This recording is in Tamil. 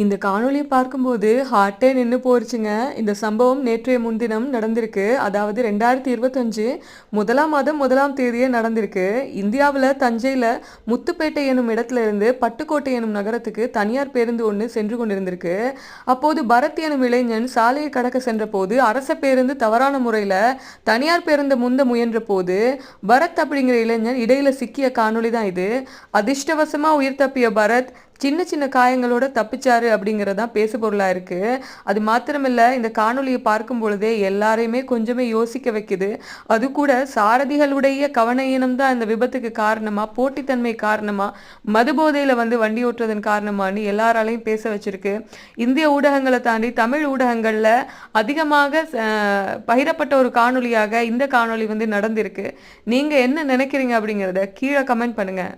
இந்த காணொளியை பார்க்கும்போது ஹார்ட்டே நின்று போயிருச்சுங்க. இந்த சம்பவம் நேற்றைய முன்தினம் நடந்திருக்கு. அதாவது 2025 முதலாம் மாதம் 1ஆம் தேதியே நடந்திருக்கு. இந்தியாவில் தஞ்சையில் முத்துப்பேட்டை எனும் இடத்துல இருந்து பட்டுக்கோட்டை எனும் நகரத்துக்கு தனியார் பேருந்து ஒன்று சென்று கொண்டிருந்திருக்கு. அப்போது பரத் எனும் இளைஞன் சாலையை கடக்க சென்ற போது அரச பேருந்து தவறான முறையில் தனியார் பேருந்தை முந்த முயன்ற போது பரத் அப்படிங்கிற இளைஞன் இடையில சிக்கிய காணொளி தான் இது. அதிர்ஷ்டவசமா உயிர் தப்பிய பரத் சின்ன சின்ன காயங்களோட தப்பிச்சாரு அப்படிங்கிறதான் பேசு பொருளாக இருக்குது. அது மாத்திரமில்லை, இந்த காணொலியை பார்க்கும் பொழுதே எல்லாரையுமே கொஞ்சமே யோசிக்க வைக்குது. அது கூட சாரதிகளுடைய கவனயீனம் தான் இந்த விபத்துக்கு காரணமா, போட்டித்தன்மை காரணமா, மது போதையில் வண்டி ஓட்டுறதன் காரணமானு எல்லாராலையும் பேச வச்சிருக்கு. இந்திய ஊடகங்களை தாண்டி தமிழ் ஊடகங்களில் அதிகமாக பகிரப்பட்ட ஒரு காணொலியாக இந்த காணொலி நடந்திருக்கு. நீங்கள் என்ன நினைக்கிறீங்க அப்படிங்கிறத கீழே கமெண்ட் பண்ணுங்கள்.